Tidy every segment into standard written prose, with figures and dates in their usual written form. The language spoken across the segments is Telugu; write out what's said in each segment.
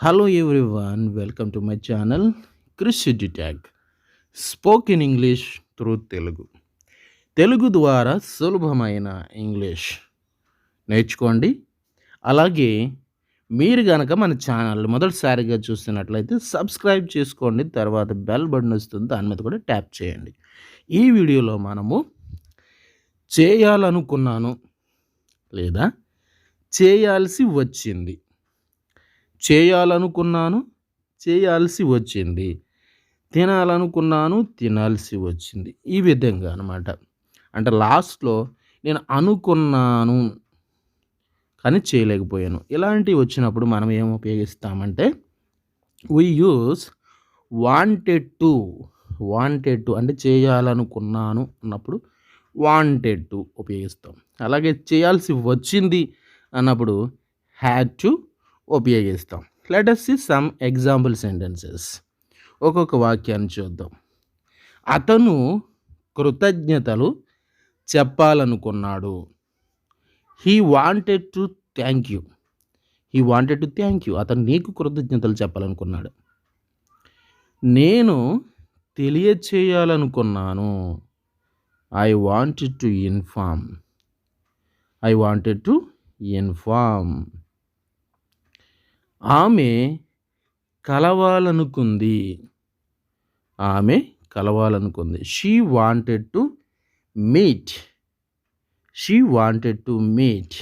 Hello everyone, welcome to my channel Chris Tag. Spoken English through Telugu. Telugu ద్వారా సులభమైన ఇంగ్లీష్ నేర్చుకోండి. అలాగే మీరు గనక మన ఛానల్ మొదటిసారిగా చూస్తున్నట్లయితే సబ్స్క్రైబ్ చేసుకోండి. తర్వాత బెల్ బటన్ వస్తుంది, దాని మీద కూడా ట్యాప్ చేయండి. ఈ వీడియోలో మనము చేయాలనుకున్నాను లేదా చేయాల్సి వచ్చింది, చేయాలనుకున్నాను చేయాల్సి వచ్చింది, తినాలనుకున్నాను తినాల్సి వచ్చింది, ఈ విధంగా అనమాట. అంటే లాస్ట్లో నేను అనుకున్నాను కానీ చేయలేకపోయాను, ఇలాంటివి వచ్చినప్పుడు మనం ఏం ఉపయోగిస్తామంటే వి యూస్ వాంటెడ్ టు అంటే చేయాలనుకున్నాను అన్నప్పుడు వాంటెడ్ టు ఉపయోగిస్తాం. అలాగే చేయాల్సి వచ్చింది అన్నప్పుడు హ్యాడ్ టు ఉపయోగిస్తాం. Let us see some example sentences. ఒక్కొక్క వాక్యాన్ని చూద్దాం. అతను కృతజ్ఞతలు చెప్పాలనుకున్నాడు. He wanted to thank you. అతను నీకు కృతజ్ఞతలు చెప్పాలనుకున్నాడు. నేను తెలియచేయాలనుకున్నాను. I wanted to inform. ఆమె కలవాలనుకుంది. She wanted to meet.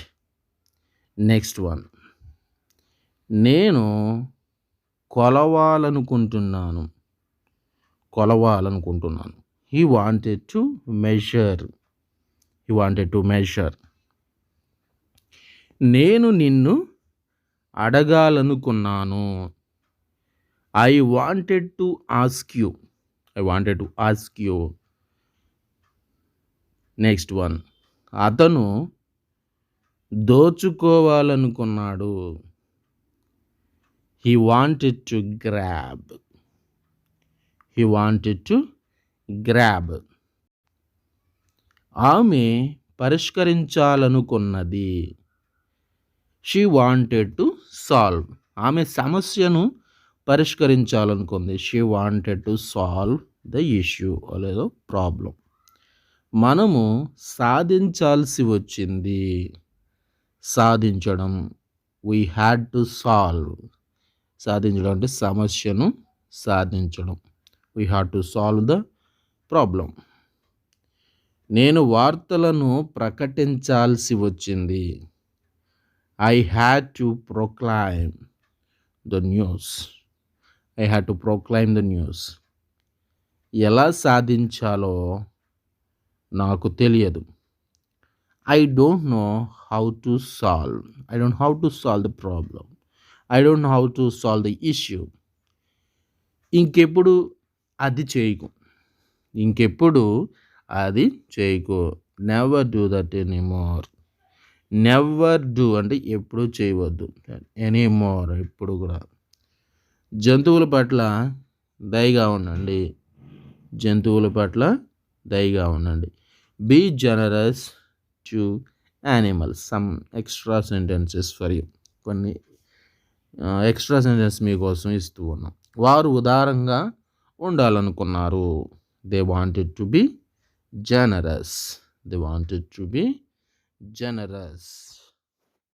Next one. నేను కొలవాలనుకుంటున్నాను. He wanted to measure. నేను నిన్ను అడగాలనుకున్నాను. I wanted to ask you. Next one. అతను దోచుకోవాలనుకున్నాడు. He wanted to grab. ఆమె పరిష్కరించాలనుకున్నది. She wanted to solve. ఆమె సమస్యను పరిష్కరించాలనుకుంది. She wanted to solve the issue లేదా ప్రాబ్లం. మనము సాధించాల్సి వచ్చింది. సాధించడం. We had to solve. సాధించడం అంటే సమస్యను సాధించడం. We had to solve the problem. నేను వార్తలను ప్రకటించాల్సి వచ్చింది. I had to proclaim the news. ఎలా సాధించాలో నాకు తెలియదు. I don't know how to solve the problem. I don't know how to solve the issue. ఇంకెప్పుడు అది చేయకు. Never do that anymore. Never do అంటే ఎప్పుడు చేయవద్దు. ఎనీమోర్ ఎప్పుడు కూడా. జంతువుల పట్ల దయగా ఉండండి. Be generous to animals. Some extra sentences for you. కొన్ని ఎక్స్ట్రా సెంటెన్స్ మీకోసం ఇస్తూ ఉన్నాం. వారు ఉదారంగా ఉండాలనుకున్నారు. They wanted to be generous.